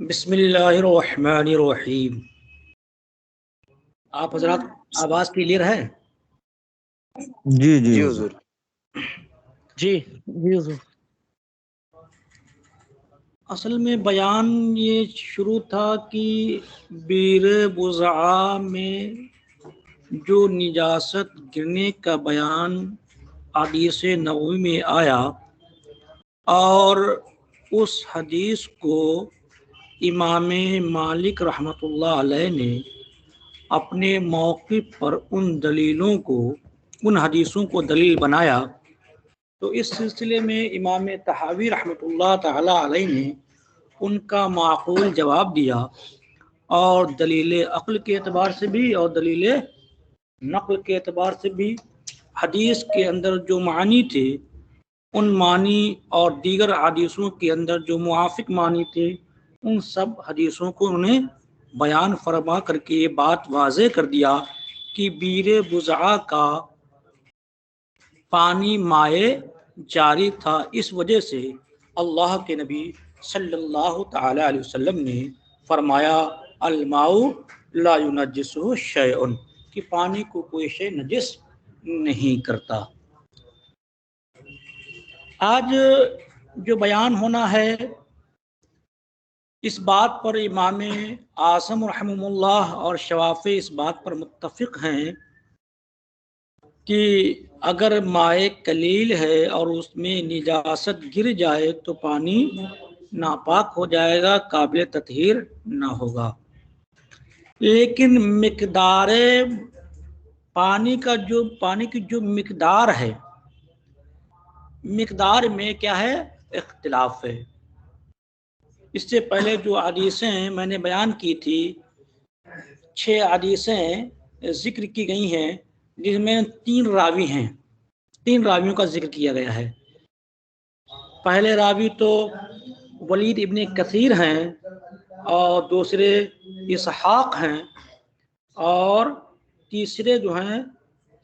بسم اللہ الرحمن الرحیم۔ آپ حضرات آواز کلیئر ہے؟ جی جی جی حضور۔ حضور۔ جی جی حضور۔ اصل میں بیان یہ شروع تھا کہ بیر بضعہ میں جو نجاست گرنے کا بیان حدیث نبوی میں آیا اور اس حدیث کو امام مالک رحمۃ اللہ علیہ نے اپنے موقف پر ان حدیثوں کو دلیل بنایا، تو اس سلسلے میں امام طحاوی رحمۃ اللہ تعالی علیہ نے ان کا معقول جواب دیا، اور دلیل عقل کے اعتبار سے بھی اور دلیل نقل کے اعتبار سے بھی حدیث کے اندر جو معنی تھے ان معنی اور دیگر حدیثوں کے اندر جو موافق معنی تھے ان سب حدیثوں کو انہیں بیان فرما کر کے یہ بات واضح کر دیا کہ بیر بضعہ کا پانی مائع جاری تھا، اس وجہ سے اللہ کے نبی صلی اللہ تعالی علیہ وسلم نے فرمایا الماء لا ينجسه شیء، کہ پانی کو کوئی شے نجس نہیں کرتا۔ آج جو بیان ہونا ہے اس بات پر امام اعظم رحمہ اللہ اور شوافی اس بات پر متفق ہیں کہ اگر مائع قلیل ہے اور اس میں نجاست گر جائے تو پانی ناپاک ہو جائے گا، قابل تطہیر نہ ہوگا، لیکن مقدار پانی کی جو مقدار ہے، مقدار میں کیا ہے اختلاف ہے۔ اس سے پہلے جو حدیثیں میں نے بیان کی تھی 6 حدیثیں ذکر کی گئی ہیں جس میں 3 راوی ہیں، 3 راویوں کا ذکر کیا گیا ہے۔ پہلے راوی تو ولید ابن کثیر ہیں اور دوسرے اسحاق ہیں اور تیسرے جو ہیں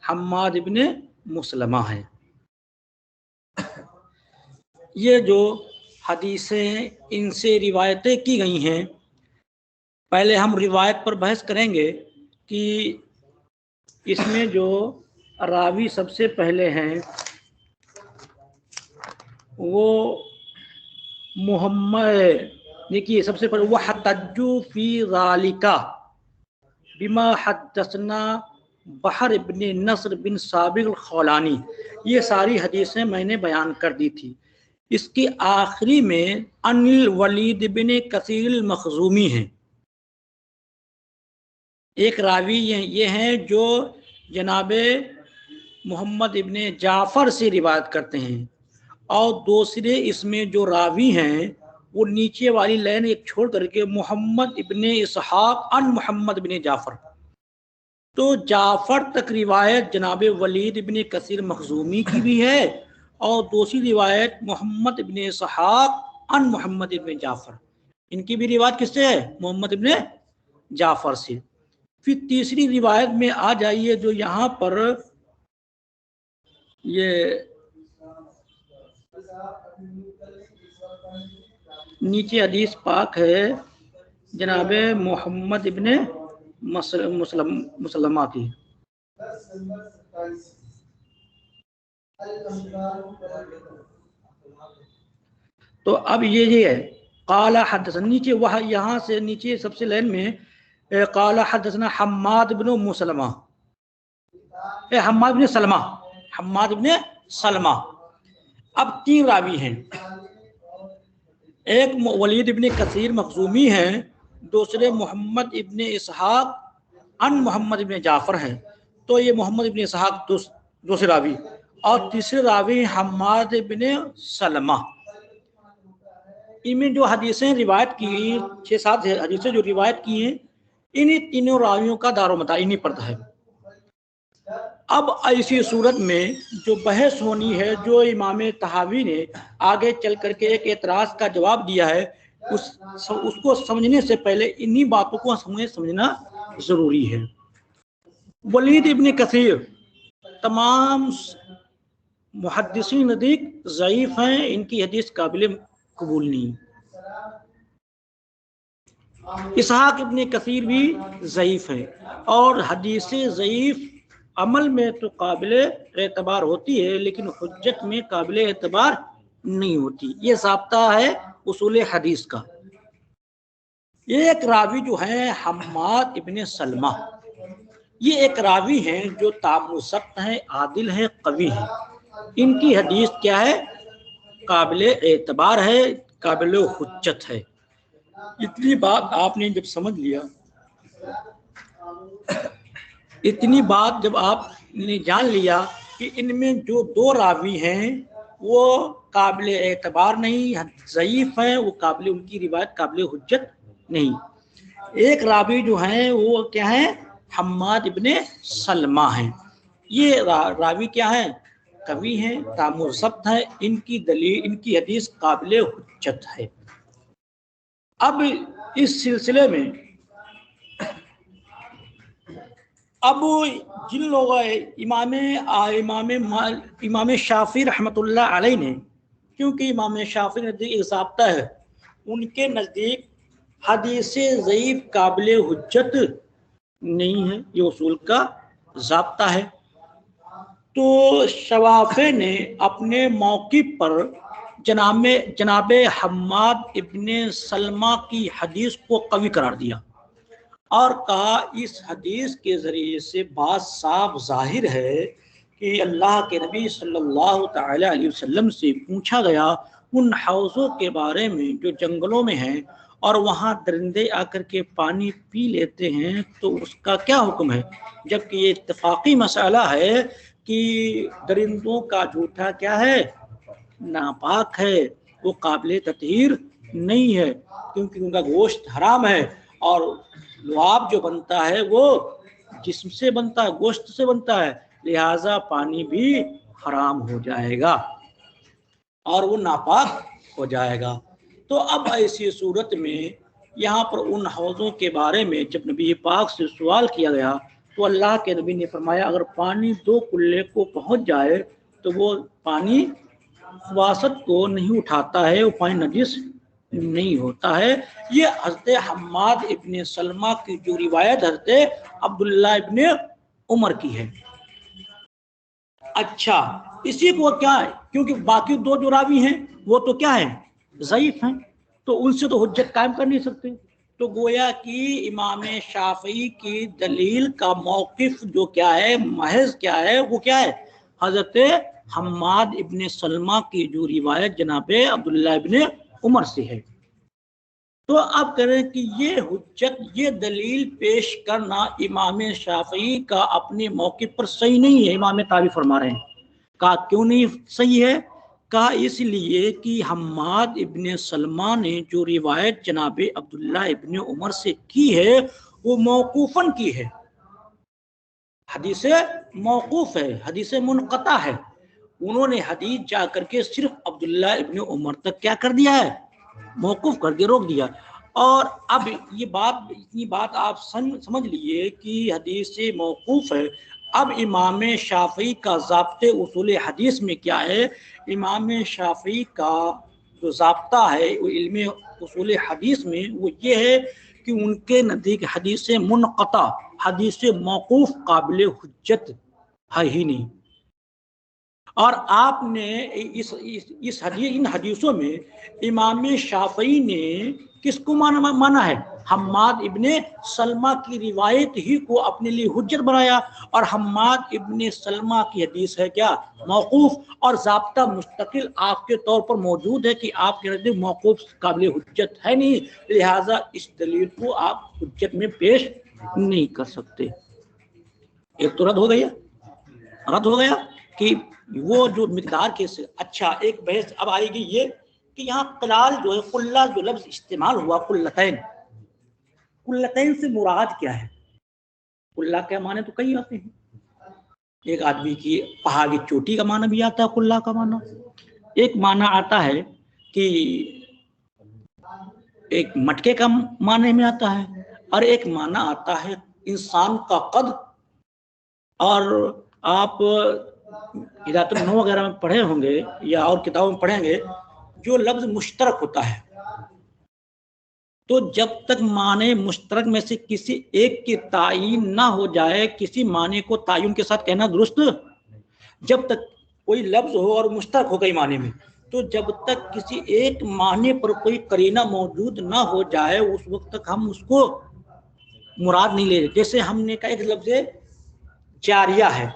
حماد ابن مسلمہ ہیں۔ یہ جو حدیثیں ان سے روایتیں کی گئی ہیں، پہلے ہم روایت پر بحث کریں گے کہ اس میں جو راوی سب سے پہلے ہیں وہ محمد، دیکھیے سب سے پہلے وَحَتَّجُّ فِي ذَلِكَ بِمَا حَدَّثْنَا بحر ابن نصر بن سابق الخولانی، یہ ساری حدیثیں میں نے بیان کر دی تھی۔ اس کی آخری میں ان الولید بن کثیر المخزومی ہیں، ایک راوی یہ ہیں جو جناب محمد ابن جعفر سے روایت کرتے ہیں، اور دوسرے اس میں جو راوی ہیں وہ نیچے والی لائن ایک چھوڑ کر کے محمد ابن اسحاق ان محمد ابن جعفر، تو جعفر تک روایت جناب ولید ابن کثیر مخزومی کی بھی ہے اور دوسری روایت محمد ابن اسحاق ان محمد ابن جعفر، ان کی بھی روایت کس سے ہے؟ محمد ابن جعفر سے۔ پھر تیسری روایت میں آ جائیے جو یہاں پر یہ نیچے حدیث پاک ہے جناب محمد ابن مسلمہ کی، تو اب یہ ہے قال حدثنا، نیچے وہ یہاں سے نیچے سب سے لائن میں قال حدثنا حماد بن مسلمہ، حماد بن سلمہ، حماد بن سلمہ۔ اب 3 راوی ہیں، ایک ولید ابن کثیر مخزومی ہیں، دوسرے محمد ابن اسحاق ان محمد ابن جعفر ہیں، تو یہ محمد ابن اسحاق دوسرے راوی، اور تیسرے راوی حماد ابن سلمہ۔ ان میں جو حدیثیں روایت کی ہیں 6-7 حدیثیں جو روایت کی ہیں انہیں تینوں راویوں کا دار و مدار انہیں پر ہے۔ اب ایسی صورت میں جو بحث ہونی ہے، جو امام طحاوی نے آگے چل کر کے ایک اعتراض کا جواب دیا ہے، اس کو سمجھنے سے پہلے انہی باتوں کو سمجھنا ضروری ہے۔ ولید ابن کثیر تمام محدثین نزدیک ضعیف ہیں، ان کی حدیث قابل قبول نہیں۔ اسحاق ابن کثیر بھی ضعیف ہے، اور حدیث ضعیف عمل میں تو قابل اعتبار ہوتی ہے لیکن حجت میں قابل اعتبار نہیں ہوتی۔ یہ ضابطہ ہے اصول حدیث کا۔ یہ ایک راوی جو ہے حماد ابن سلمہ، یہ ایک راوی ہیں جو تام ثبت ہیں، عادل ہیں، قوی ہیں۔ ان کی حدیث کیا ہے؟ قابل اعتبار ہے، قابل حجت ہے۔ اتنی بات آپ نے جب سمجھ لیا، اتنی بات جب آپ نے جان لیا کہ ان میں جو دو راوی ہیں وہ قابل اعتبار نہیں، ضعیف ہیں، وہ قابل، ان کی روایت قابل حجت نہیں۔ ایک راوی جو ہیں وہ کیا ہے؟ حماد ابن سلمہ ہیں۔ یہ راوی کیا ہے؟ قوی ہیں، تام ثبت ہے، ان کی دلیل، ان کی حدیث قابل حجت ہے۔ اب اس سلسلے میں اب جن لوگ امام شافعی رحمۃ اللہ علیہ نے، کیونکہ امام شافعی نزدیک ایک ضابطہ ہے، ان کے نزدیک حدیث ضعیف قابل حجت نہیں ہے، یہ اصول کا ضابطہ ہے۔ تو شوافع نے اپنے موقف پر جناب حماد ابن سلمہ کی حدیث کو قوی قرار دیا اور کہا اس حدیث کے ذریعے سے بات صاف ظاہر ہے کہ اللہ کے نبی صلی اللہ تعالی علیہ وسلم سے پوچھا گیا ان حوضوں کے بارے میں جو جنگلوں میں ہیں اور وہاں درندے آ کر کے پانی پی لیتے ہیں تو اس کا کیا حکم ہے، جبکہ یہ اتفاقی مسئلہ ہے کہ درندوں کا جھوٹا کیا ہے؟ ناپاک ہے، وہ قابل تطہیر نہیں ہے، کیونکہ ان کا گوشت حرام ہے، اور لعاب جو بنتا ہے وہ جسم سے بنتا ہے، گوشت سے بنتا ہے، لہذا پانی بھی حرام ہو جائے گا اور وہ ناپاک ہو جائے گا۔ تو اب ایسی صورت میں یہاں پر ان حوضوں کے بارے میں جب نبی پاک سے سوال کیا گیا تو اللہ کے نبی نے فرمایا اگر پانی 2 کلے کو پہنچ جائے تو وہ پانی خباثت کو نہیں اٹھاتا ہے، وہ پانی نجس نہیں ہوتا ہے۔ یہ حضرت حماد ابن سلمہ کی جو روایت حضرت عبداللہ ابن عمر کی ہے۔ اچھا، اسی کو کیا ہے، کیونکہ باقی 2 جو راوی ہیں وہ تو کیا ہیں؟ ضعیف ہیں، تو ان سے تو حجت قائم کر نہیں سکتے۔ تو گویا کہ امام شافعی کی دلیل کا موقف جو کیا ہے، محض کیا ہے، وہ کیا ہے؟ حضرت حماد ابن سلمہ کی جو روایت جناب عبداللہ ابن عمر سے ہے۔ تو اب کریں کہ یہ حجت، یہ دلیل پیش کرنا امام شافعی کا اپنے موقف پر صحیح نہیں ہے۔ امام طاوی فرما رہے ہیں، کہا کیوں نہیں صحیح ہے؟ کہا اس لیے کہ حماد ابن سلمہ نے جو روایت جناب عبداللہ ابن عمر سے کی ہے وہ موقوفاً کی ہے، حدیث موقوف ہے، حدیث منقطع ہے۔ انہوں نے حدیث جا کر کے صرف عبداللہ ابن عمر تک کیا کر دیا ہے؟ موقوف کر دیا، روک دیا۔ اور اب یہ بات، اتنی بات آپ سمجھ لیے کہ حدیث موقوف ہے۔ اب امام شافعی کا ضابطے اصول حدیث میں کیا ہے؟ امام شافعی کا جو ضابطہ ہے وہ علم اصول حدیث میں وہ یہ ہے کہ ان کے نزدیک حدیث منقطع، حدیث موقوف قابل حجت ہے ہی نہیں۔ اور آپ نے ان حدیثوں میں امام شافعی نے کس کو مانا ہے؟ حماد ابن سلمہ کی روایت ہی کو اپنے لیے حجت بنایا، اور حماد ابن سلمہ کی حدیث ہے کیا؟ موقوف، اور ضابطہ مستقل آپ کے طور پر موجود ہے کہ آپ کے نزدیک موقوف قابل حجت ہے نہیں، لہٰذا اس دلیل کو آپ حجت میں پیش نہیں کر سکتے۔ ایک تو رد ہو گیا کہ وہ جو مقدار کے سے۔ اچھا، ایک بحث اب آئے گی یہ کہ یہاں قلال جو ہے، قلہ جو لفظ استعمال ہوا، قلتین سے مراد کیا ہے؟ قلہ کے معنی تو کئی آتے ہیں، ایک آدمی کی پہاڑ کی چوٹی کا معنی بھی آتا ہے، قلہ کا معنی ایک معنی آتا ہے کہ ایک مٹکے کا معنی میں آتا ہے، اور ایک معنی آتا ہے انسان کا قد۔ اور آپ ہدایت النحو وغیرہ میں پڑھے ہوں گے یا اور کتابوں میں پڑھیں گے، جو لفظ مشترک ہوتا ہے تو جب تک معنی مشترک میں سے کسی ایک کی تعین نہ ہو جائے، کسی معنی کو تعین کے ساتھ کہنا درست، جب تک کوئی لفظ ہو اور مشترک ہو کئی معنی میں، تو جب تک کسی ایک معنی پر کوئی قرینہ موجود نہ ہو جائے اس وقت تک ہم اس کو مراد نہیں لے. جیسے ہم نے کہا ایک لفظ جاریہ ہے،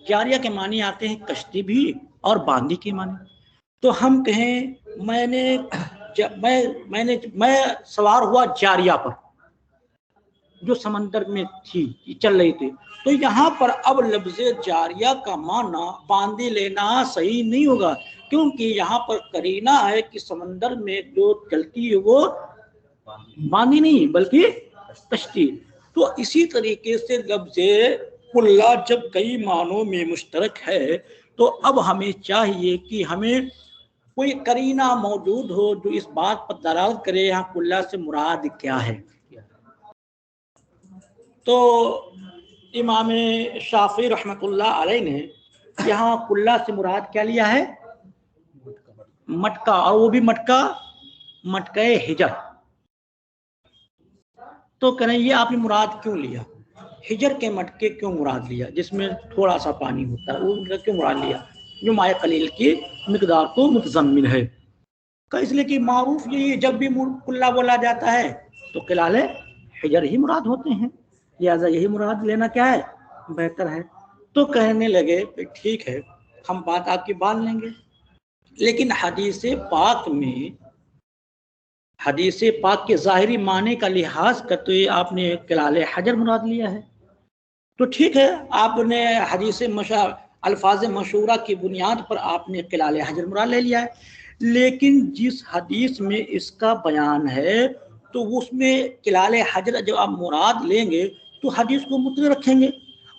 جاریہ کے معنی آتے ہیں کشتی بھی اور باندھی کے معنی. تو ہم کہیں میں سوار ہوا جاریہ پر جو سمندر میں تھی، چل رہی تھی. تو یہاں پر اب لفظ جاریہ کا معنی باندھی لینا صحیح نہیں ہوگا، کیونکہ یہاں پر قرینہ ہے کہ سمندر میں جو چلتی ہے وہ باندھی نہیں بلکہ کشتی. تو اسی طریقے سے لفظ کلّا جب کئی معنوں میں مشترک ہے تو اب ہمیں چاہیے کہ ہمیں کوئی قرینہ موجود ہو جو اس بات پر دلالت کرے یہاں کلّا سے مراد کیا ہے. تو امام شافعی رحمۃ اللہ علیہ نے یہاں کلّا سے مراد کیا لیا ہے؟ مٹکا، اور وہ بھی مٹکا حجر. تو کہنا یہ آپ نے مراد کیوں لیا؟ حجر کے مٹکے کیوں مراد لیا جس میں تھوڑا سا پانی ہوتا ہے، وہ کیوں مراد لیا جو مائع قلیل کی مقدار کو متضمن ہے؟ اس لیے کہ معروف یہ جب بھی کلّا بولا جاتا ہے تو قلال حجر ہی مراد ہوتے ہیں، لہٰذا یہی مراد لینا کیا ہے بہتر ہے. تو کہنے لگے ٹھیک ہے ہم بات آپ کی مان لیں گے، لیکن حدیث پاک کے ظاہری معنی کا لحاظ کرتے ہوئے آپ نے قلال حجر مراد لیا ہے. تو ٹھیک ہے آپ نے حدیث الفاظ مشہورہ کی بنیاد پر آپ نے قلال حجر مراد لے لیا ہے، لیکن جس حدیث میں اس کا بیان ہے تو اس میں قلال حجر جب آپ مراد لیں گے تو حدیث کو مطلق رکھیں گے،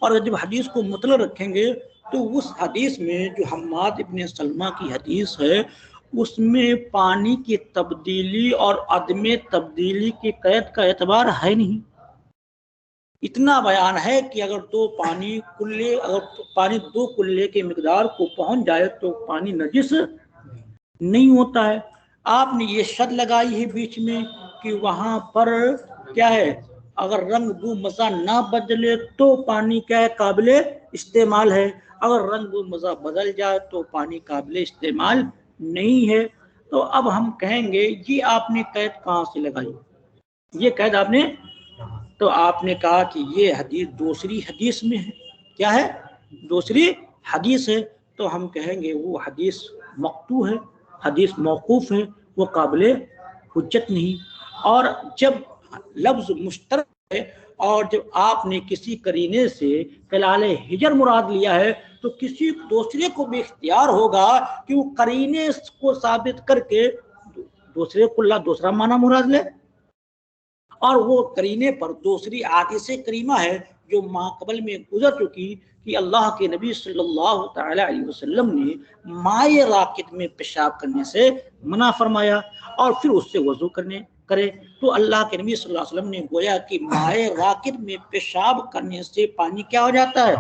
اور جب حدیث کو مطلق رکھیں گے تو اس حدیث میں جو حماد ابن سلمہ کی حدیث ہے اس میں پانی کی تبدیلی اور عدم تبدیلی کی قید کا اعتبار ہے نہیں. اتنا بیان ہے کہ اگر پانی دو کلے کے مقدار کو پہنچ جائے تو پانی نجس نہیں ہوتا ہے. آپ نے یہ شرط لگائی ہے بیچ میں کہ وہاں پر کیا ہے اگر رنگ بو مزہ نہ بدلے تو پانی کیا ہے قابل استعمال ہے، اگر رنگ بو مزہ بدل جائے تو پانی قابل استعمال نہیں ہے. تو اب ہم کہیں گے یہ آپ نے قید کہاں سے لگائی؟ یہ قید آپ نے تو آپ نے کہا کہ یہ حدیث دوسری حدیث میں ہے. کیا ہے؟ دوسری حدیث ہے. تو ہم کہیں گے وہ حدیث مقطوع ہے، حدیث موقوف ہے، وہ قابل حجت نہیں. اور جب لفظ مشترک ہے اور جب آپ نے کسی قرینے سے قلال حجر مراد لیا ہے تو کسی دوسرے کو بھی اختیار ہوگا کہ وہ قرینے کو ثابت کر کے دوسرے کلّا دوسرا معنی مراد لے، اور وہ قرینے پر دوسری حدیث کریمہ ہے جو ماقبل میں گزر چکی کہ اللہ کے نبی صلی اللہ تعالی علیہ وسلم نے مائع راکد میں پیشاب کرنے سے منع فرمایا اور پھر اس سے وضو کرے. تو اللہ کے نبی صلی اللہ علیہ وسلم نے گویا کہ مائع راکد میں پیشاب کرنے سے پانی کیا ہو جاتا ہے.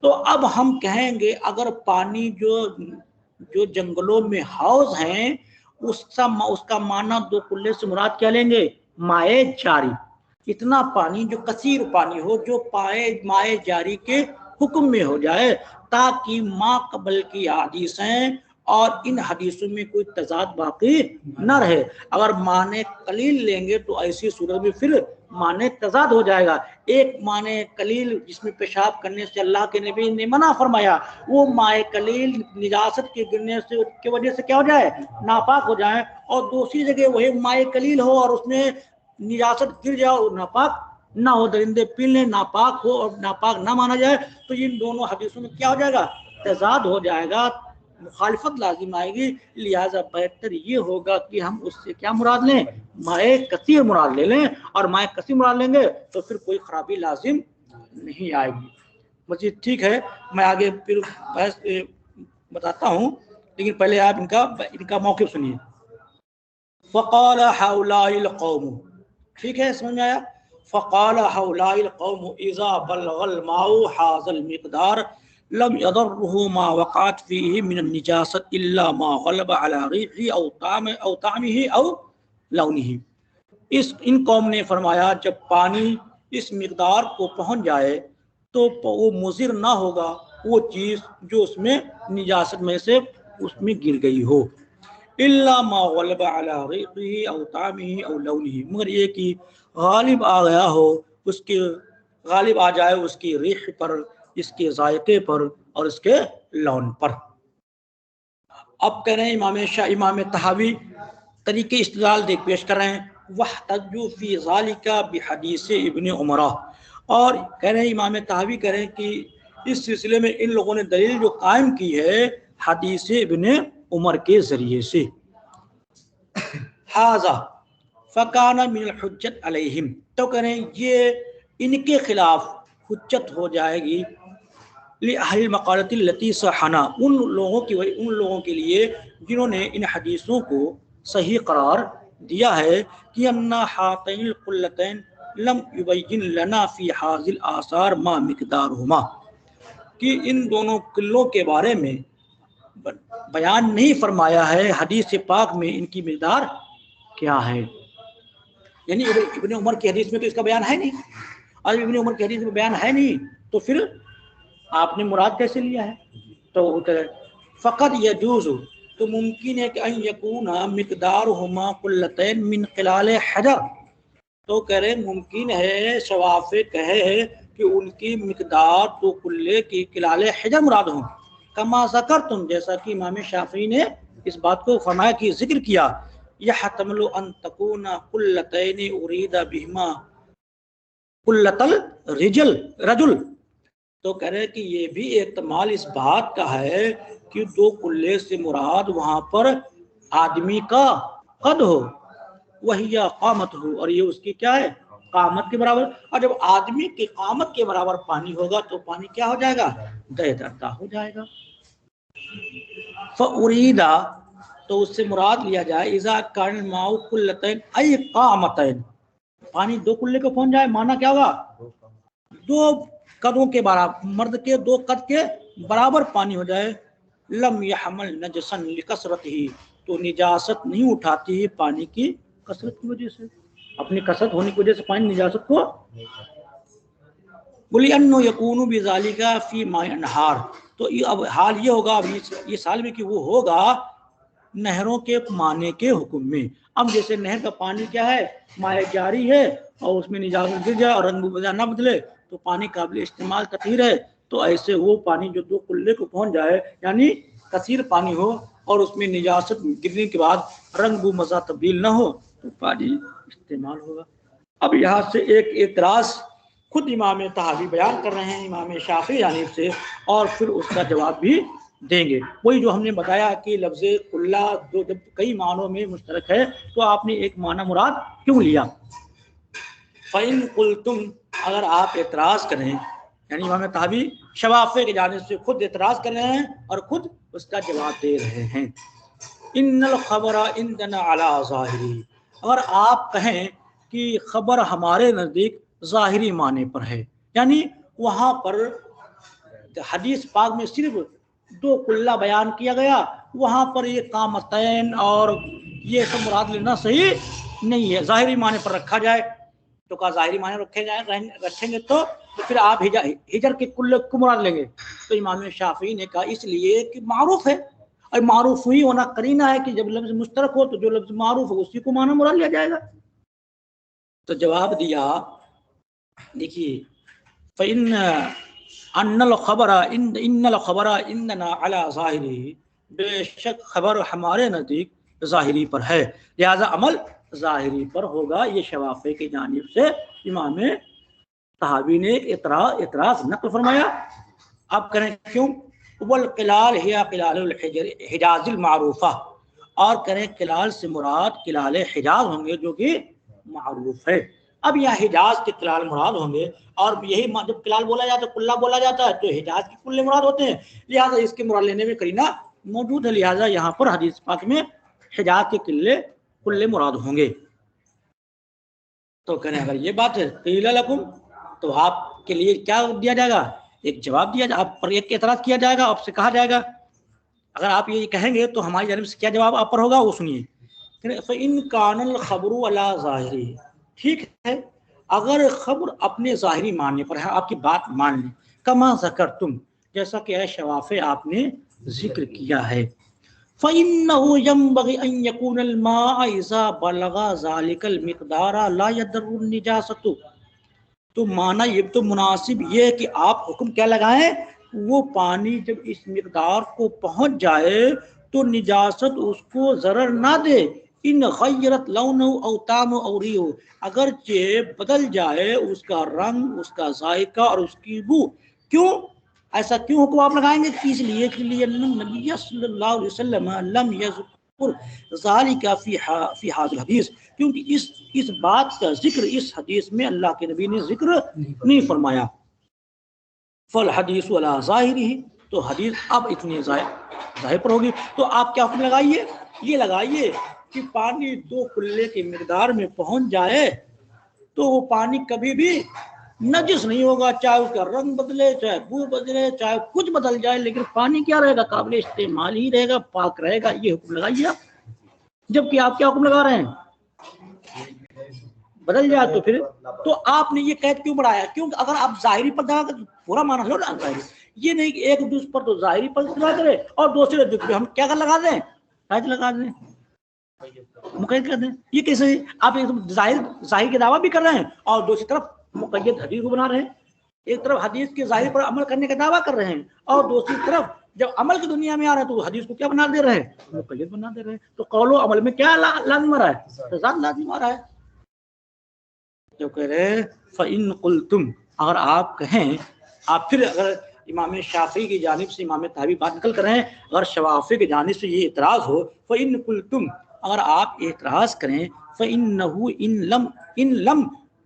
تو اب ہم کہیں گے اگر پانی جو جنگلوں میں حوض ہیں اس کا معنی دو کلے سے مراد کیا لیں گے؟ مائع جاری. اتنا پانی جو کثیر پانی ہو جو مائع جاری کے حکم میں ہو جائے تاکہ ما قبل کی حدیثیں اور ان حدیثوں میں کوئی تضاد باقی نہ رہے. اگر معنی قلیل لیں گے تو ایسی صورت میں پھر معنی تضاد ہو جائے گا. ایک معنی قلیل جس میں پیشاب کرنے سے اللہ کے نبی نے منع فرمایا وہ مائع قلیل نجاست کے گرنے سے کی وجہ سے کیا ہو جائے ناپاک ہو جائے، اور دوسری جگہ وہی مائع قلیل ہو اور اس میں نجاست گر جائے اور ناپاک نہ ہو، درندے پی لیں ناپاک ہو اور ناپاک نہ مانا جائے، تو ان دونوں حدیثوں میں کیا ہو جائے گا تضاد ہو جائے گا، مخالفت لازم آئے گی. لہٰذا بہتر یہ ہوگا کہ ہم اس سے کیا مراد لیں؟ مائع کثیر مراد لے لیں، اور مائع کثیر مراد لیں گے تو پھر کوئی خرابی لازم نہیں آئے گی. مزید ٹھیک ہے میں آگے پھر بحث بتاتا ہوں، لیکن پہلے آپ ان کا موقف سنیے. فقال هؤلاء القوم، ٹھیک ہے سمجھ میں آیا؟ فقال هؤلاء القوم اذا بلغ الماء هذا المقدار لم يضره ما وقعت فيه من النجاسة الا ما غلب على ريحه او طعمه او لونه. ان قوم نے فرمایا جب پانی اس مقدار کو پہنچ جائے تو وہ مضر نہ ہوگا وہ چیز جو اس میں نجاست میں سے اس میں گر گئی ہو، الا ما غلب علی ریقہ او طعمہ او لونہ، مگر یہ کہ غالب آ گیا ہو اس کے غالب آ جائے اس کی ریح پر، اس کے ذائقے پر اور اس کے لون پر۔ اب کہہ رہے ہیں امام طحاوی طریقے استدلال دیکھ پیش کر رہے ہیں، وَاحْتَجُّوا فِي ذَلِكَ بِحَدِيثِ ابن عمر، اور کہہ رہے ہیں امام طحاوی کہہ رہے ہیں کہ اس سلسلے میں ان لوگوں نے دلیل جو قائم کی ہے حدیث ابن عمر کے ذریعے سے، حاذا فکان من الحجت علیہم، تو کہہ رہے ہیں یہ ان کے خلاف حجت ہو جائے گی، لأہل المقالۃ التی صححنا، ان لوگوں کے لیے جنہوں نے ان حدیثوں کو صحیح قرار دیا ہے کہ ان ہاتین القلتین لم یبین لنا فی حاذ الاثار ما مقدارہما، کہ ان دونوں قلوں کے بارے میں بیان نہیں فرمایا ہے حدیث پاک میں ان کی مقدار کیا ہے، یعنی ابن عمر کی حدیث میں تو اس کا بیان ہے نہیں، اور ابن عمر کی حدیث میں بیان ہے نہیں تو پھر آپ نے مراد کیسے لیا ہے؟ تو فقط یجوز، تو ممکن ہے کہ ان یکون مقدارہما قلتین من قلال حجر، تو کہہ رہے ممکن ہے شوافع کہے کہ ان کی مقدار تو قلے کی قلال حجر مراد ہوں، کما ذکرتم، جیسا کہ امام شافعی نے اس بات کو فرمایا کہ ذکر کیا، یحتمل ان تکون قلتین ارید بہما قلت الرجل، تو کہہ رہے کہ یہ بھی احتمال اس بات کا ہے کہ دو قلے سے مراد وہاں پر آدمی کا قد ہو، وہی قامت ہو، اور یہ اس کی کیا ہے قامت کے برابر، اور جب آدمی کی قامت کے برابر پانی ہوگا تو پانی کیا ہو جائے گا دہ دردہ ہو جائے گا۔ فاریدا، تو اس سے مراد لیا جائے اذا کان الماء قلتین ای قامتین، پانی دو قلے کو پہنچ جائے، مانا کیا ہوگا دو قدوں کے برابر، مرد کے دو قد کے برابر پانی ہو جائے، لم یحمل نجسا لکثرتہ، تو نجاست نہیں اٹھاتی ہے پانی کی کثرت کی وجہ سے، اپنی کثرت ہونے کی وجہ سے پانی نجاست کو، وَلِأَنَّهُ يَكُونُ بِذَلِكَ فِي مَاءِ انہار، تو اب حال یہ ہوگا، اب یہ سال میں کہ وہ ہوگا نہروں کے معنی کے حکم میں، اب جیسے نہر کا پانی کیا ہے مائع جاری ہے اور اس میں نجاست گر جائے اور رنگ نہ بدلے تو پانی قابل استعمال تطہیر ہے، تو ایسے وہ پانی جو دو قلے کو پہنچ جائے یعنی کثیر پانی ہو اور اس میں نجاست گرنے کے بعد رنگ و مزہ تبدیل نہ ہو تو پانی استعمال ہوگا۔ اب یہاں سے ایک اعتراض خود امام طحاوی بیان کر رہے ہیں امام شافعی جانب سے، اور پھر اس کا جواب بھی دیں گے، وہی جو ہم نے بتایا کہ لفظ قلہ جو جب کئی معنوں میں مشترک ہے تو آپ نے ایک معنی مراد کیوں لیا؟ فَإِن قُلْتُمْ، اگر آپ اعتراض کریں، یعنی امام طحاوی شوافع کی جانب سے خود اعتراض کر رہے ہیں اور خود اس کا جواب دے رہے ہیں، ان الخبر عندنا علی ظاہری، اگر آپ کہیں کہ خبر ہمارے نزدیک ظاہری معنی پر ہے، یعنی وہاں پر حدیث پاک میں صرف دو قلہ بیان کیا گیا، وہاں پر یہ قامتین اور یہ سب مراد لینا صحیح نہیں ہے، ظاہری معنی پر رکھا جائے تو کہا ظاہری معنی رکھیں گے تو پھر آپ ہجر کے قلے کو مراد لیں گے، تو امام شافعی نے کہا اس لیے کہ معروف ہے، اور معروف ہی ہونا قرینہ ہے کہ جب لفظ مشترک ہو تو جو لفظ معروف ہو اسی کو معنی مراد لیا جائے گا۔ تو جواب دیا، دیکھیے ان الخبر عندنا علی ظاہری، بے شک خبر ہمارے نزدیک ظاہری پر ہے، لہذا عمل ظاہری پر ہوگا، یہ شوافع کی جانب سے امام طحاوی نے اعتراض نقل فرمایا۔ آپ کریں کیوں؟ والقلال ہی قلال الحجاز المعروفہ، اور کریں قلال سے مراد قلال حجاز ہوں گے جو کہ معروف ہے، اب یہاں حجاز کے قلال مراد ہوں گے، اور یہی جب قلال بولا جاتا ہے قلہ بولا جاتا ہے تو حجاز کے قلے مراد ہوتے ہیں، لہٰذا اس کے مراد لینے میں قرینہ موجود ہے، لہٰذا یہاں پر حدیث پاک میں حجاز کے قلے مراد ہوں گے۔ تو کہنے اگر یہ بات ہے قیل لکم، تو آپ کے لیے کیا دیا جائے گا؟ ایک جواب دیا جائے، آپ پر ایک اعتراض کیا جائے گا، آپ سے کہا جائے گا اگر آپ یہ کہیں گے تو ہماری جانب سے کیا جواب آپ پر ہوگا وہ سنیے، فَإِن كَانَ الْخَبْرُ عَلَى ظَاهِرِهِ، ٹھیک ہے اگر خبر اپنے ظاہری معنی پر ہے، آپ کی بات مان لیں، کما ذکرتم، جیسا کہ اے شوافع آپ نے ذکر کیا ہے، فَإِنَّهُ يَنبَغِي أَن يَكُونَ الْمَاءَ إِذَا بَلَغَ ذَلِكَ الْمِقْدَارَ لَا يَضُرُّ النِّجَاسَةُ، تو معنی یہ تو مناسب یہ ہے کہ آپ حکم کیا لگائیں، وہ پانی جب اس مقدار کو پہنچ جائے تو نجاست اس کو ضرر نہ دے، ان غیرت لونہ او طعمہ او ریحہ، اگرچہ بدل جائے اس کا رنگ، اس کا ذائقہ اور اس کی بو۔ کیوں ایسا کیوں حکم آپ لگائیں گے؟ اس لیے کہ نبی صلی اللہ علیہ وسلم لم یذکر ذالک فی ھذا الحدیث، کیونکہ اس بات کا ذکر اس حدیث میں اللہ کے نبی نے ذکر نہیں فرمایا۔ فالحدیث علی ظاہرہ، تو حدیث اب اتنی ظاہر پر ہوگی، تو آپ کیا حکم لگائیے، یہ لگائیے کہ پانی 2 کلے کی مقدار میں پہنچ جائے تو وہ پانی کبھی بھی نجس نہیں ہوگا، چاہے اس کا رنگ بدلے، چاہے بو بدلے، چاہے کچھ بدل جائے، لیکن پانی کیا رہے گا، قابل استعمال ہی رہے گا، پاک رہے گا۔ یہ حکم لگائیے آپ، جبکہ آپ کیا حکم لگا رہے ہیں، بدل جائے تو پھر تو آپ نے یہ قید کیوں بڑھایا؟ کیونکہ اگر آپ ظاہری پر دعا کریں، پورا معنی لو نا ظاہری، یہ نہیں کہ ایک دوسرے پر تو ظاہری پر دعا کرے اور دوسرے دوسرے ہم کیا کر لگا دیں، قید لگا دیں، مقید کر دیں۔ یہ کیسے ہے؟ آپ ظاہر کے دعویٰ بھی کر رہے ہیں اور دوسری طرف مقید حدیث کو بنا رہے ہیں، ایک طرف حدیث کے ظاہر پر عمل کرنے کا دعویٰ کر رہے ہیں اور دوسری طرف جب عمل کی دنیا میں آ رہے ہیں تو حدیث کو کیا بنا دے رہے ہیں، مقید بنا دے رہے ہیں۔ تو قول و عمل میں کیا لازم آ رہا ہے، تضاد لازم آ رہا ہے۔ جو کہہ رہے فَإِن قُلْتُمْ، اگر آپ کہیں، آپ پھر اگر امام شافعی کی جانب سے امام طحاوی بات نکل کر رہے ہیں، اگر شوافی کی جانب سے یہ اعتراض ہو، فَإِن قُلْتُمْ، اگر آپ اعتراض کریں، فَإِنَّهُ إِن لَمْ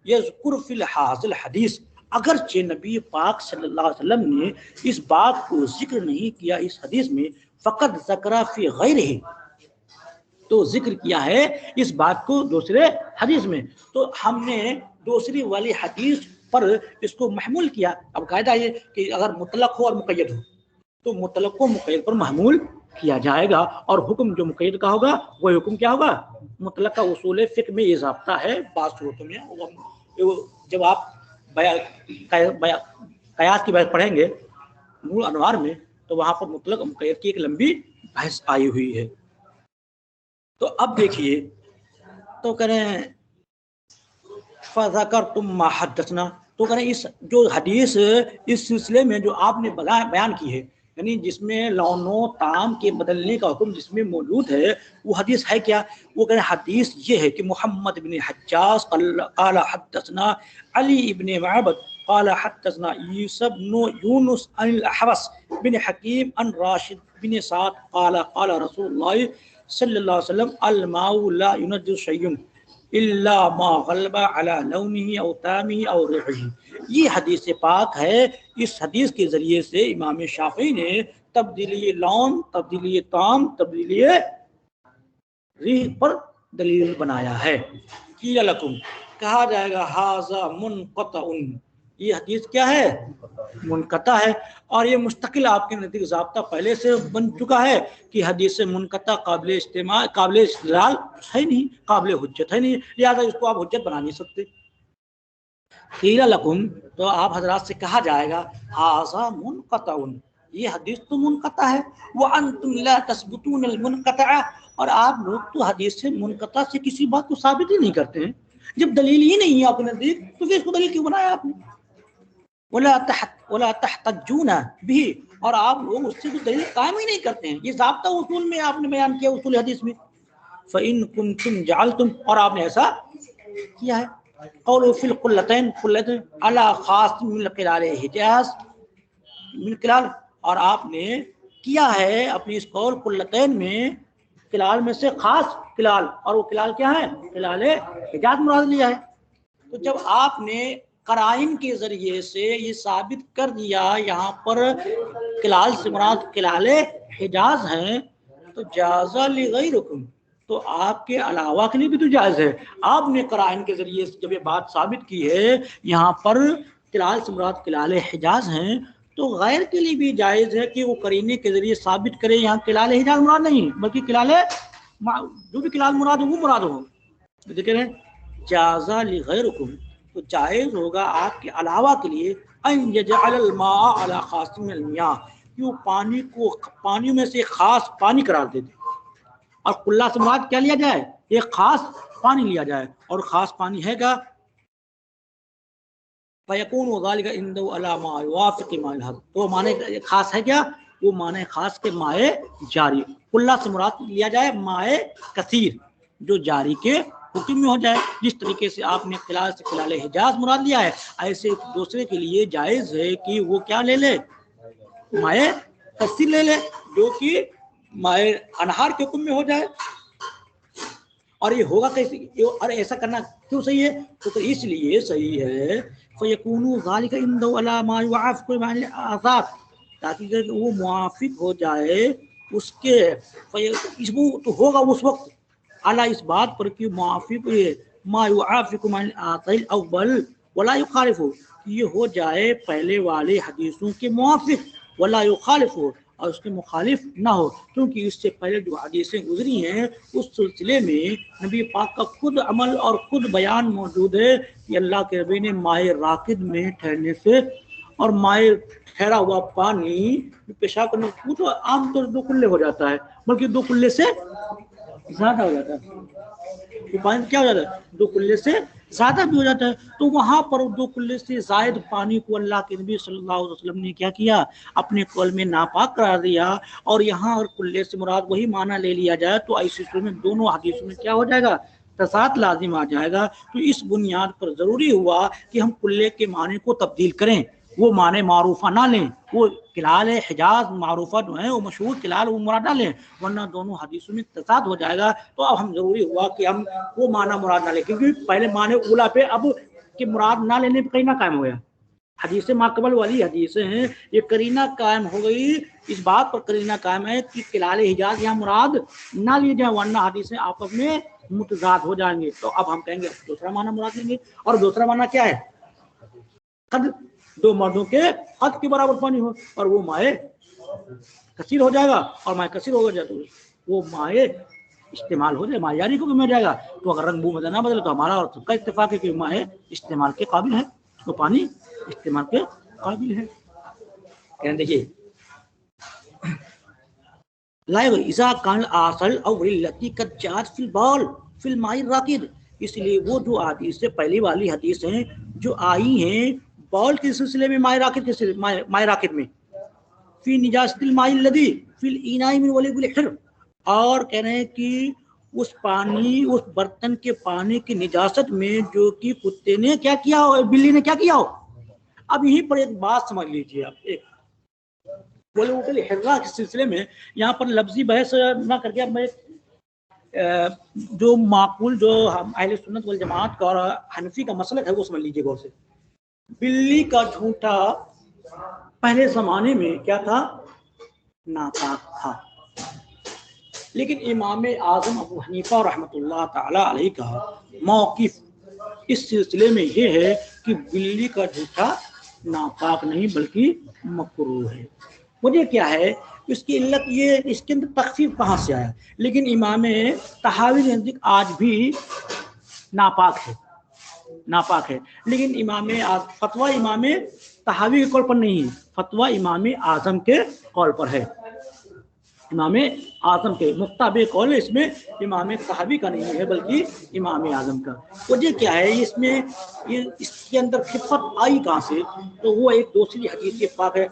يَذْكُرْ فِي هَذَا الْحَدِيثِ، اگرچہ نبی پاک صلی اللہ علیہ وسلم نے اس بات کو ذکر نہیں کیا اس حدیث میں، فقط ذکر فی غیرہ، تو ذکر کیا ہے اس بات کو دوسرے حدیث میں، تو ہم نے دوسری والی حدیث پر اس کو محمول کیا۔ اب قاعدہ یہ کہ اگر مطلق ہو اور مقید ہو تو مطلق کو مقید پر محمول کیا جائے گا، اور حکم جو مقید کا ہوگا وہ حکم کیا ہوگا، مطلق کا۔ اصول فقہ میں یہ ضابطہ ہے، بعض صورتوں میں جب آپ قیاس کی بحث پڑھیں گے نور انوار میں تو وہاں پر مطلق مقید کی ایک لمبی بحث آئی ہوئی ہے۔ تو اب دیکھیے، تو کریں فَذَكَرْتُمْ مَا حَدَّثْنَا، تو کریں اس جو حدیث اس سلسلے میں جو آپ نے بیان کی ہے، یعنی جس میں لون و طعام کے بدلنے کا حکم جس میں موجود ہے، وہ حدیث ہے کیا؟ وہ کہیں حدیث یہ ہے کہ محمد بن حجاز قال حدثنا علی بن معبد قال حدثنا عیسی بن یونس عن الاحوص بن حکیم عن راشد بن سعد قال قال رسول اللہ صلی اللہ علیہ وسلم الماء لا ينجس شيء الا ما غلب على لونه او طعمه او ريحه۔ یہ حدیث پاک ہے، اس حدیث کے ذریعے سے امام شافعی نے تبدیلی لون، تبدیلی طعم، تبدیلی ریح پر دلیل بنایا ہے۔ قیل لکم، کہا جائے گا ھذا منقطع، یہ حدیث کیا ہے، منقطع ہے، اور یہ مستقل آپ کے نزدیک ضابطہ پہلے سے بن چکا ہے کہ حدیث منقطع قابل استعمال، قابل استدلال ہے نہیں، قابل حجت ہے نہیں، لہذا اس کو آپ حجت بنا نہیں سکتے۔ قیل لکم، تو آپ حضرات سے کہا جائے گا ھذا منقطع، یہ حدیث تو منقطع ہے، وانتم لا تثبتون المنقطع، اور آپ لوگ تو حدیث سے منقطع سے کسی بات کو ثابت ہی نہیں کرتے ہیں۔ جب دلیل ہی نہیں ہے آپ کے نزدیک تو پھر اس کو دلیل کیوں بنایا آپ نے؟ ولا تحتجون به، اور آپ لوگ اس سے دلیل قائم ہی نہیں کرتے ہیں۔ یہ ضابطہ اصول میں آپ نے بیان کیا، اصول حدیث میں، فإن كنتم جعلتم، اور آپ نے ایسا کیا ہے، قول فی القلتین، قلتین علی خاص من القلال حجاز من قلال، اور آپ نے کیا ہے اپنی اس قول قلتین میں قلال میں سے خاص قلال، اور وہ قلال کیا ہے، قلال حجاز مراد لیا ہے۔ تو جب آپ نے قرائن کے ذریعے سے یہ ثابت کر دیا یہاں پر قلال سے مراد قلال حجاز ہیں، تو جازا لغیرکم، تو آپ کے علاوہ کے لیے بھی تو جائز ہے۔ آپ نے قرائن کے ذریعے سے جب یہ بات ثابت کی ہے یہاں پر قلال سے مراد قلال حجاز ہیں، تو غیر کے لیے بھی جائز ہے کہ وہ قرینے کے ذریعے ثابت کرے یہاں قلال حجاز مراد نہیں بلکہ قلال جو بھی کلال مراد ہو وہ مراد ہو. ذکر ہے جازا لغیرکم، تو جائز ہوگا آپ کے علاوہ کے لیے ان یجعل الماء علی خاص من المیاہ، کہ وہ پانی کو پانیوں میں سے خاص پانی قرار دے دے. اور کلا سے مراد کیا لیا جائے؟ ایک خاص پانی لیا جائے، اور خاص پانی ہے گا فیکون ذلک عنده علی ما یوافق ماء الحق، تو معنی خاص ہے کیا؟ وہ معنی خاص کے مائع جاری. کلا سے مراد لیا جائے مائع کثیر جو جاری کے حکم میں ہو جائے. جس طریقے سے آپ نے خلال سے خلال حجاز مراد لیا ہے، ایسے دوسرے کے لیے جائز ہے کہ وہ کیا لے لے؟ مائع کثیر لے لے، جو کہ مائع انہار کے حکم میں ہو جائے. اور یہ ہوگا کیسے؟ اور ایسا کرنا کیوں صحیح ہے؟ تو اس لیے صحیح ہے فیکون ذلک عنده علی ما یوافق مع الاثار، تاکہ وہ موافق ہو جائے اس کے تو ہوگا اس وقت اعلیٰ اس بات پر کہ موافق ما یعافق مع الاثار الاول ولا یخالف، یہ ہو جائے پہلے والے حدیثوں کے موافق ولا یخالف، اور اس کے مخالف نہ ہو. کیونکہ اس سے پہلے جو حدیثیں گزری ہیں اس سلسلے میں نبی پاک کا خود عمل اور خود بیان موجود ہے کہ اللہ کے نبی نے مائع راکد میں ٹھہرنے سے اور مائع ٹھہرا ہوا پانی پیشاب کرنے وہ تو عام طور 2 کلے ہو جاتا ہے، بلکہ 2 کلے سے زیادہ ہو جاتا ہے. وہ پانی کیا ہو جاتا ہے؟ 2 کلے سے زیادہ بھی ہو جاتا ہے. تو وہاں پر 2 کلے سے زائد پانی کو اللہ کے نبی صلی اللہ علیہ وسلم نے کیا کیا؟ اپنے قول میں ناپاک قرار دیا. اور یہاں اور کلے سے مراد وہی معنی لے لیا جائے تو ایسی صورت میں دونوں حدیثوں میں کیا ہو جائے گا؟ تضاد لازم آ جائے گا. تو اس بنیاد پر ضروری ہوا کہ ہم کلے کے معنی کو تبدیل کریں، وہ معنی معروفہ نہ لیں، وہ کلال حجاز معروفہ جو ہیں وہ مشہور کلال وہ مراد نہ لیں، ورنہ دونوں حدیثوں میں تضاد ہو جائے گا. تو اب ہم ضروری ہوا کہ ہم وہ معنی مراد نہ لیں، کیونکہ پہلے معنی اولا پہ اب کہ مراد نہ لینے پہ قرینہ قائم ہو گیا. حدیث ماقبل والی حدیثیں ہیں، یہ قرینہ قائم ہو گئی، اس بات پر قرینہ قائم ہے کہ کلال حجاز یہاں مراد نہ لیے جائیں، ورنہ حدیثیں آپس میں متضاد ہو جائیں گے. تو اب ہم کہیں گے دوسرا معنی مراد لیں گے، اور دوسرا معنی کیا ہے؟ قد 2 مردوں کے قد کے برابر پانی ہو، اور وہ مائع کثیر ہو جائے گا، اور مائع کثیر ہو جائے تو وہ مائع استعمال ہو جائے، مائع یعنی کو میں جائے گا. تو اگر رنگ بو میں نہ بدلے تو ہمارا اور سب کا اتفاق ہے کہ مائع استعمال کے قابل ہے، تو پانی استعمال کے قابل ہے. کہنے دیکھیے لائق اذا کان اصل او التي قد جاءت في البال في الماء الراكد، اس لیے وہ جو حدیث سے پہلی والی حدیث ہیں جو آئی ہیں بال کے سلسلے میں، مائع راکد کے مائع راکد میں، فی نجاست الماء الذي في الاناء من ولي الحر، اور کہہ رہے ہیں کہ اس پانی اس برتن کے پانی کی نجاست میں جو کہ کتے نے کیا کیا ہو، بلی نے کیا کیا ہو. اب یہیں پر ایک بات سمجھ لیجیے آپ، ایک ولی الحر کے سلسلے میں یہاں پر لفظی بحث نہ کر کے اب میں جو معقول جو اہل سنت والجماعت کا اور حنفی کا مسلک ہے وہ سمجھ لیجیے غور سے. بلی کا جھوٹا پہلے زمانے میں کیا تھا؟ ناپاک تھا. لیکن امام اعظم ابو حنیفہ رحمۃ اللہ تعالی علیہ کا موقف اس سلسلے میں یہ ہے کہ بلی کا جھوٹا ناپاک نہیں بلکہ مکروہ ہے. وجہ کیا ہے؟ اس کی علت یہ اس کے اندر تخفیف کہاں سے آیا؟ لیکن امام طحاوی کے نزدیک آج بھی ناپاک ہے، لیکن فتویٰ امام طحاوی کے قول پر نہیں ہے، فتویٰ امام اعظم کے قول پر ہے. امام اعظم کے مطابق قول اس میں امام طحاوی کا نہیں ہے بلکہ امام اعظم کا. وجہ کیا ہے؟ اس کے اندر خفت آئی کہاں سے؟ تو وہ ایک دوسری حدیث پاک ہے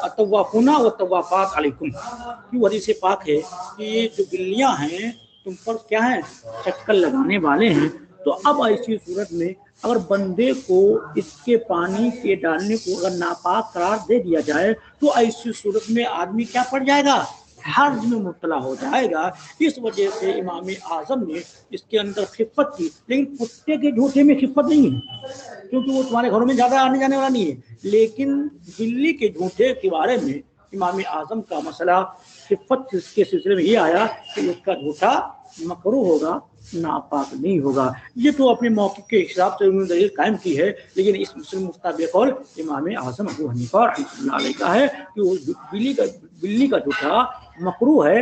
الطوافون والطوافات علیکم، یہ حدیث پاک ہے کہ یہ جو بلیاں ہیں تم پر کیا ہیں؟ چکر لگانے والے ہیں. تو اب ایسی صورت میں اگر بندے کو اس کے پانی کے ڈالنے کو اگر ناپاک قرار دے دیا جائے تو ایسی صورت میں آدمی کیا پڑ جائے گا؟ حرج میں مبتلا ہو جائے گا. اس وجہ سے امام اعظم نے اس کے اندر خفت کی. لیکن کتے کے جھوٹے میں خفت نہیں ہے کیونکہ وہ تمہارے گھروں میں زیادہ آنے جانے والا نہیں ہے. لیکن بلی کے جھوٹے کے بارے میں امام اعظم کا مسئلہ خفت کے سلسلے میں یہ آیا کہ اس کا جھوٹا مکروہ ہوگا، ناپاک نہیں ہوگا. یہ تو اپنے موقع کے حساب سے انہوں نے دلیل قائم کی ہے، لیکن اس مسلم مطابق قول امام اعظم ابو حنیفہ رحمۃ اللہ علیہ کا ہے کہ وہ بلی کا جھوٹا مکروہ ہے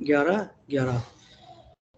11।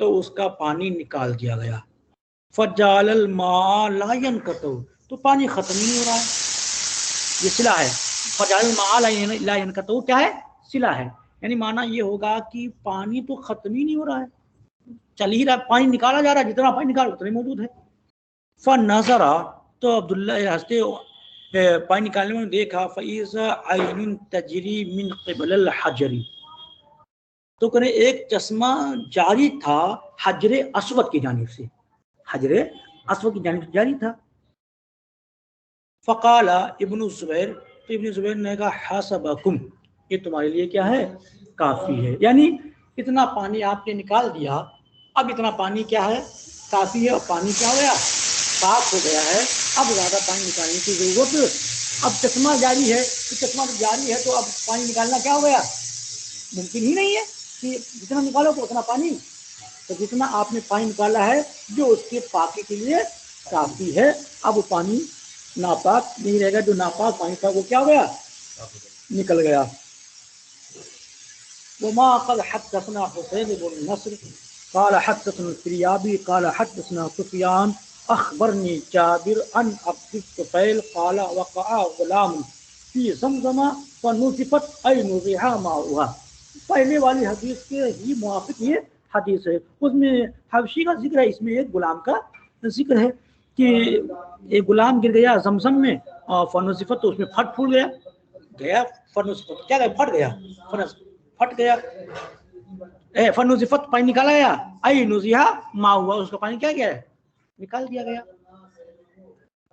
تو اس کا پانی نکال دیا گیا. فجعل الماء لا ينقطع، تو پانی ختم ہی نہیں ہو رہا ہے. یہ صلہ ہے. فجعل الماء لا ينقطع کیا ہے؟ صلہ ہے. یعنی معنی یہ ہوگا کہ پانی تو ختم ہی نہیں ہو رہا ہے، چل ہی رہا، پانی نکالا جا رہا ہے، جتنا پانی نکالا اتنا موجود ہے. فنظر، تو عبداللہ ہنستے پانی نکالنے میں دیکھا، فَإِذَا عَيْنٌ تَجْرِي مِنْ قِبَلِ الْحَجَرِ، تو کہنے ایک چشمہ جاری تھا حجر اسود کی جانب سے، حجر اسود کی جانب سے جاری تھا. فقال ابن الزبیر، تو ابن زبیر نے کہا حسبکم، یہ تمہارے لیے کیا ہے؟ کافی ہے. یعنی اتنا پانی آپ نے نکال دیا، اب اتنا پانی کیا ہے؟ کافی ہے. اور پانی کیا ہو گیا؟ صاف ہو گیا ہے. اب زیادہ پانی نکالنے کی ضرورت، اب چشمہ جاری ہے، تو چشمہ جاری ہے تو اب پانی نکالنا کیا ہو گیا؟ ممکن ہی نہیں ہے کہ جتنا نکالو تو اتنا پانی. تو جتنا آپ نے پانی نکالا ہے جو اس کے پاکی کے لیے کافی ہے. اب وہ پانی ناپاک نہیں رہے گا، جو ناپاک پانی تھا وہ کیا ہو گیا؟ نکل گیا. وما قد حدثنا حسین بن نصر قال حدثنا الفریابی قال حدثنا سفیان اخبرنی جابر عن عبد الطفیل قال وقع غلام فی زمزم فنزفت عین رہا ماؤها. پہلے والی حدیث کے ہی موافق یہ حدیث ہے. اس میں حبشی کا ذکر ہے، اس میں ایک غلام کا ذکر ہے کہ ایک غلام گر گیا زمزم میں اور فنزفت، تو اس میں پھٹ پھول گیا فنزفت کیا گیا؟ پھٹ گیا، پھٹ گیا. فنزفت پانی نکالا گیا، ای نزیحا ما ہوا، اس کا پانی کیا گیا ہے؟ نکال دیا گیا.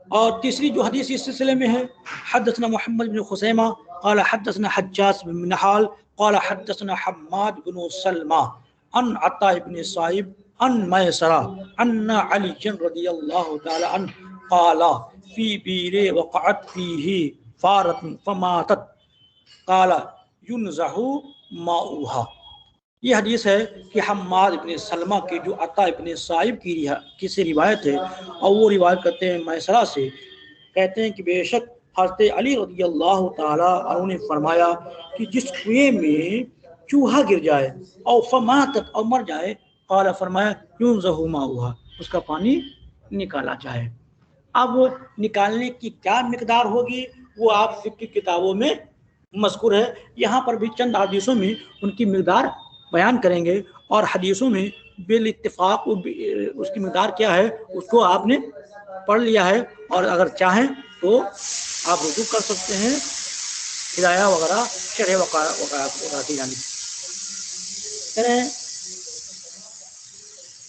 اور تیسری جو حدیث اس سلسلے میں ہے، حدثنا محمد بن خزیمہ قال حدثنا حجاج بن منہال قال حدثنا حماد بن سلمہ عن عطاء بن صائب عن میسرہ ان علی رضی اللہ تعالی عنہ قال فی بیر وقعت فیہ فارت فماتت قال ینزح ماؤها. یہ حدیث ہے کہ حماد ابن سلمہ کی جو عطا ابن صائب کی سے روایت ہے، اور وہ روایت کرتے ہیں میسرہ سے، کہتے ہیں کہ بے شک حضرت علی رضی اللہ تعالی عنہ نے فرمایا کہ جس کنویں میں چوہا گر جائے اور فماتت اور مر جائے، قال فرمایا ینزح ماؤها، اس کا پانی نکالا جائے. اب نکالنے کی کیا مقدار ہوگی وہ آپ فقہ کی کتابوں میں مذکور ہے. یہاں پر بھی چند حدیثوں میں ان کی مقدار بیان کریں گے، اور حدیثوں میں بالاتفاق اس کی مقدار کیا ہے اس کو آپ نے پڑھ لیا ہے، اور اگر چاہیں تو آپ رجوع کر سکتے ہیں ہدایہ وغیرہ شرح وغیرہ کی جانب.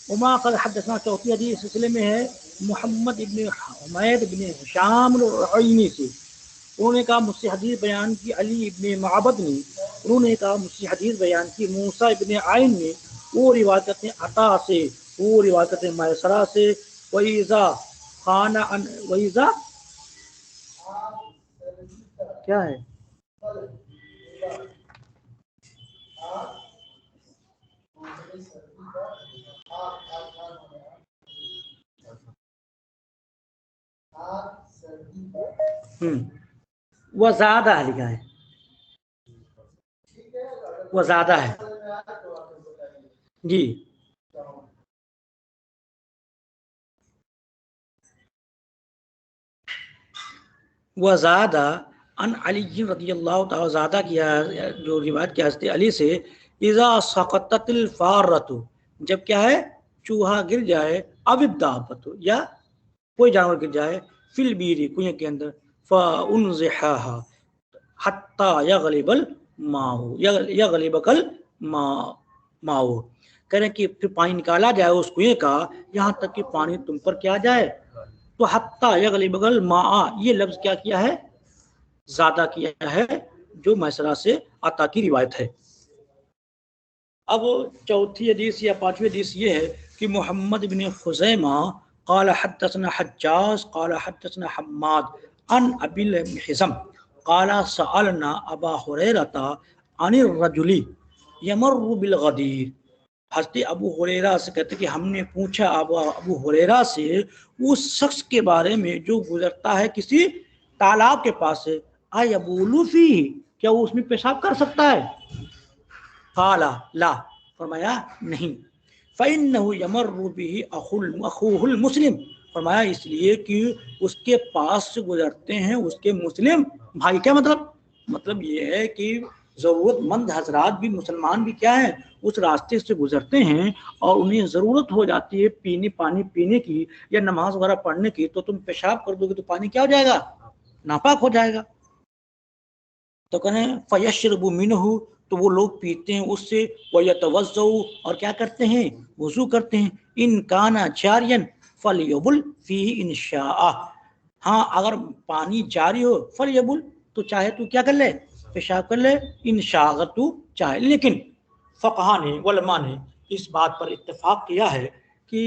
وما قد حدثنا، چوتھی حدیث سلسلے میں ہے محمد ابن حمید ابن ہشام العینی سے، انہوں نے کہا مجھ سے حدیث بیان کی علی ابن معبد نے، انہوں نے کہا مجھ سے حدیث بیان کی موسیٰ ابن عین نے، وہ روایت کرتے ہیں عطا سے، وہ روایت کرتے ہیں میسرہ سے. وَإِذَا خَانَ وَإِذَا کیا ہے وہ زیادہ ہے، لکھا ہے وہ زیادہ ہے جی. وہ زیادہ ان علی رضی اللہ تعالی زیادہ کیا جو روایت کیا حضرت علی سے، اذا سقطت الفارۃ، جب کیا ہے چوہا گر جائے، اب الدابۃ یا کوئی جانور گر جائے، فی البیر کنویں کے اندر، فانزحها حتی یغلب الماء یغلبک الماء، کہہ رہے ہیں کہ پھر پانی نکالا جائے اس کنویں کا یہاں تک کہ پانی تم پر کیا جائے. تو حتی یغلبک الماء، یہ لفظ کیا ہے؟ زیادہ کیا ہے، جو میسرہ سے عطا کی روایت ہے. اب چوتھی حدیث یا پانچویں حدیث یہ ہے کہ محمد بن خزیمہ قال حدثنا حجاج قال حدثنا حماد عن ابی الحزم قال سألنا ابا ہریرہ عن الرجل یمر بالغدیر. حضرت ابو ہریرہ سے کہتے کہ ہم نے پوچھا ابو ہریرہ سے اس شخص کے بارے میں جو گزرتا ہے کسی تالاب کے پاس سے، ایبول فیہ، کیا وہ اس میں پیشاب کر سکتا ہے؟ قال لا، فرمایا نہیں. فإنه يمر به أخوه المسلم، فرمایا اس لیے کہ اس کے پاس سے گزرتے ہیں اس کے مسلم بھائی. کیا مطلب یہ ہے کہ ضرورت مند حضرات بھی مسلمان بھی کیا ہے اس راستے سے گزرتے ہیں اور انہیں ضرورت ہو جاتی ہے پانی پینے کی یا نماز وغیرہ پڑھنے کی، تو تم پیشاب کر دو گے تو پانی کیا ہو جائے گا؟ ناپاک ہو جائے گا. تو کہیں فیشرب منہ، تو وہ لوگ پیتے ہیں اس سے، ویتوضؤ، اور کیا کرتے ہیں؟ وضو کرتے ہیں. ان کان جاریا فلیبل فیہ ان شاء، ہاں اگر پانی جاری ہو فلیبل، تو چاہے تو کیا کر لے؟ پیشاب کر لے، ان شاء اگر تو چاہے. لیکن فقہا نے علماء نے اس بات پر اتفاق کیا ہے کہ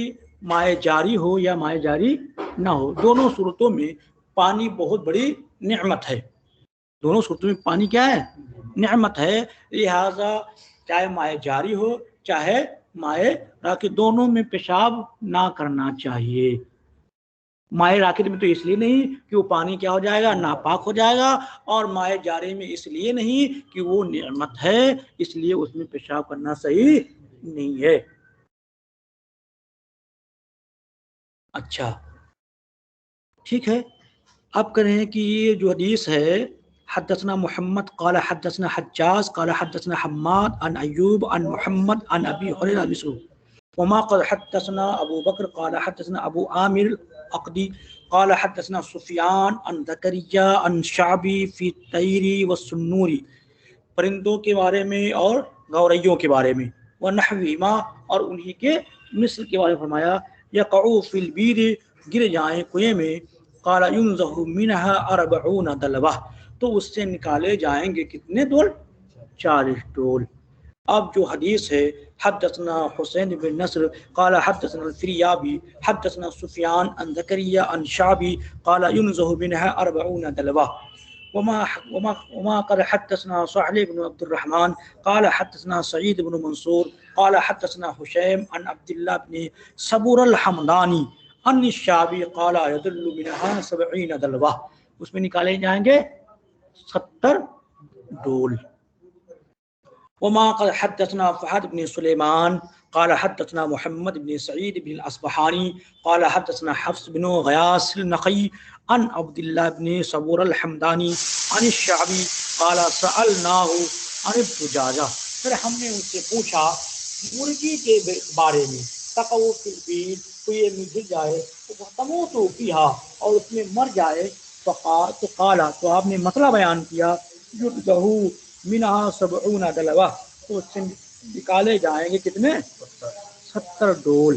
مائع جاری ہو یا مائع جاری نہ ہو، دونوں صورتوں میں پانی بہت بڑی نعمت ہے. دونوں صورتوں میں پانی کیا ہے؟ نعمت ہے. لہذا چاہے مائع جاری ہو چاہے مائع راکد، دونوں میں پیشاب نہ کرنا چاہیے. مائع راکد میں تو اس لیے نہیں کہ وہ پانی کیا ہو جائے گا؟ ناپاک ہو جائے گا، اور مائع جاری میں اس لیے نہیں کہ وہ نعمت ہے، اس لیے اس میں پیشاب کرنا صحیح نہیں ہے. اچھا ٹھیک ہے، اب کریں کہ یہ جو حدیث ہے، حدثنا محمد قال حدثنا حجاز قال حدثنا حماد عن ایوب عن محمد عن ابی ہریرہ مثله، وما قد حدثنا ابو بکر قال حدثنا ابو عامر الاقدی قال حدثنا سفیان عن زکریا عن شعبی فی الطیر والسنور، پرندوں کے بارے میں اور گوریوں کے بارے میں، ونحوہما، اور انہی کے مثل کے بارے میں فرمایا، یقعوا فی البیر، گر جائیں کنویں میں، قال ينزح منها 40 دلوہ، تو اس سے نکالے جائیں گے کتنے ڈول؟ 40 ڈول. اب جو حدیث ہے، حدثنا حسین بن نصر قال حدثنا الفریابی حدثنا سفیان عن زکریا عن شعبی قال ينزح منها 40 دلوہ، وما قال حدثنا صالح بن عبد الرحمن قال حدثنا سعید بن منصور قال حدثنا حشیم عن عبد الله بن صبور الحمدانی عن الشعبی قال يدل منها 70 دلوہ، اس میں نکالے جائیں گے 70 ڈول. وما قال حدثنا فهد بن سليمان قال حدثنا محمد بن سعيد بن الأصبحاني قال حدثنا حفص بن غياث النخعي عن عبد الله بن صبور الحمداني عن الشعبي قال سألناه عن الدجاجة، پھر ہم نے ان سے پوچھا مرغی کے بارے میں، تقو فی البیر، تو یہ گر جائے تو تموت فیہا، اور اس میں مر جائے، تو قال، تو آپ نے مسئلہ بیان کیا، یدہو منها 70 دلوہ، تو اس سے نکالے جائیں گے کتنے؟ 70 ڈول.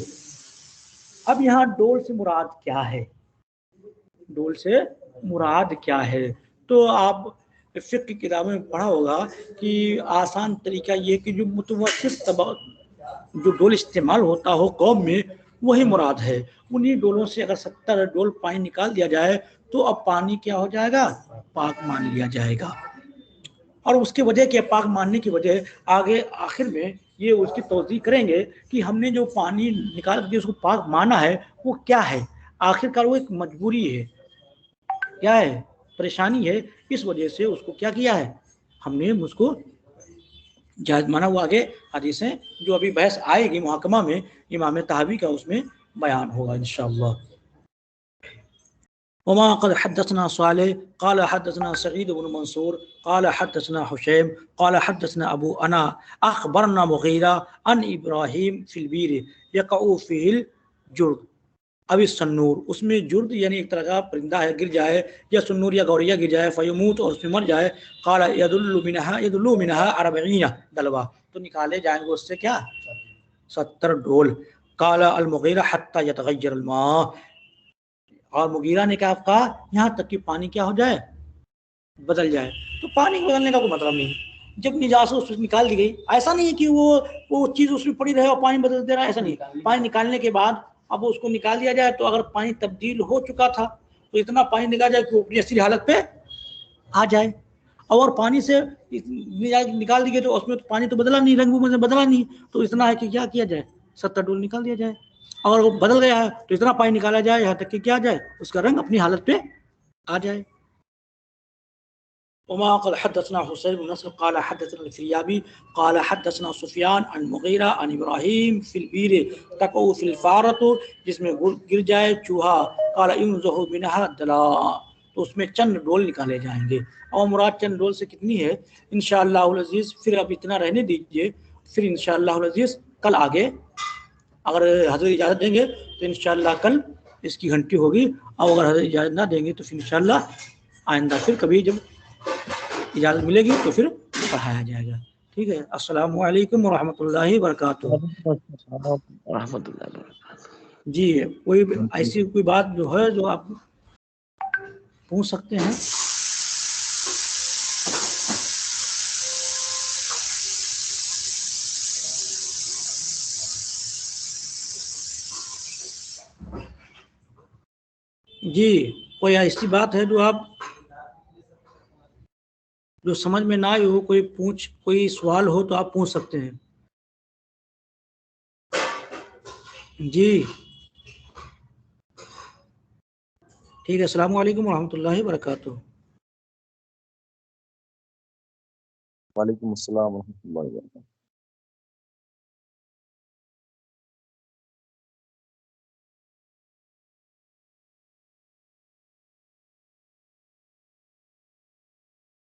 اب یہاں ڈول سے مراد کیا ہے؟ ڈول سے مراد کیا ہے؟ تو آپ فقہ کی کتابوں میں پڑھا ہوگا کہ آسان طریقہ یہ کہ جو متوسط جو ڈول استعمال ہوتا ہو قوم میں وہی مراد ہے. انہی ڈولوں سے اگر 70 ڈول پانی نکال دیا جائے تو اب پانی کیا ہو جائے گا؟ پاک مان لیا جائے گا. اور اس کی وجہ کیا؟ پاک ماننے کی وجہ آگے آخر میں یہ اس کی توضیح کریں گے کہ ہم نے جو پانی نکال کے اس کو پاک مانا ہے وہ کیا ہے. آخر کار وہ ایک مجبوری ہے، کیا ہے؟ پریشانی ہے، اس وجہ سے اس کو کیا کیا ہے؟ ہم نے اس کو جائز مانا. وہ آگے حدیثیں جو ابھی بحث آئے گی محاکمہ میں، امام طحاوی کا اس میں بیان ہوگا انشاءاللہ. وما قد حدثنا صالح قال حدثنا سعید بن منصور قال حدثنا حشیم قال حدثنا ابو انا اخبرنا مغیرہ عن ابراہیم فی البیر یقع فیہ الجرد. اب السنور، اس میں جرد یعنی ایک طرح کا پرندہ ہے، گر جائے، یا سنور یا گوریا گر جائے، فیموت، اور اس میں مر جائے. قال یدل منها 40 دلوہ، تو نکالے جائیں گے اس سے کیا؟ 70 ڈول. قال المغیرہ حتی یتغیر الماء، اور مغیرہ نے کہا یہاں تک کہ پانی کیا ہو جائے؟ بدل جائے. تو پانی بدلنے کا کوئی مطلب نہیں، جب نجاست اس میں نکال دی گئی، ایسا نہیں ہے کہ وہ چیز اس میں پڑی رہے اور پانی بدل دے رہا ہے، ایسا نہیں. پانی نکالنے کے بعد اب اس کو نکال دیا جائے، تو اگر پانی تبدیل ہو چکا تھا تو اتنا پانی نکال جائے کہ وہ اپنی اصلی حالت پہ آ جائے. اور پانی سے نکال دی گئی تو اس میں پانی تو بدلا نہیں، رنگ میں بدلا نہیں، تو اتنا ہے کہ کیا کیا جائے؟ 70 ڈول نکال دیا جائے. اور وہ بدل گیا ہے تو اتنا پانی نکالا جائے یہاں تک کہ کیا جائے؟ اس کا رنگ اپنی حالت پہ آ جائے. وما قال حدثنا حسين بن نصر قال حدثنا الفريابي قال حدثنا سفیان عن مغیرہ عن ابراہیم فی البیر تقع فی الفارۃ، جس میں گر جائے چوہا، قال انزہ منها دلا، تو اس میں چند ڈول نکالے جائیں گے. اور مراد چند ڈول سے کتنی ہے انشاءاللہ العزیز؟ پھر اب اتنا رہنے دیجئے، پھر انشاءاللہ العزیز کل آگے اگر حضرت اجازت دیں گے تو انشاءاللہ کل اس کی گھنٹی ہوگی، اور اگر حضرت اجازت نہ دیں گے تو پھر انشاءاللہ آئندہ پھر کبھی جب اجازت ملے گی تو پھر پڑھایا جائے گا. ٹھیک ہے. السلام علیکم ورحمۃ اللہ وبرکاتہ. رحمۃ اللہ وبرکاتہ. جی کوئی ایسی کوئی بات جو ہے جو آپ پوچھ سکتے ہیں؟ جی کوئی ایسی بات ہے جو آپ جو سمجھ میں نہ آئی ہو، کوئی سوال ہو تو آپ پوچھ سکتے ہیں. جی ٹھیک ہے. السلام علیکم ورحمۃ اللہ وبرکاتہ. وعلیکم السلام ورحمۃ اللہ وبرکاتہ.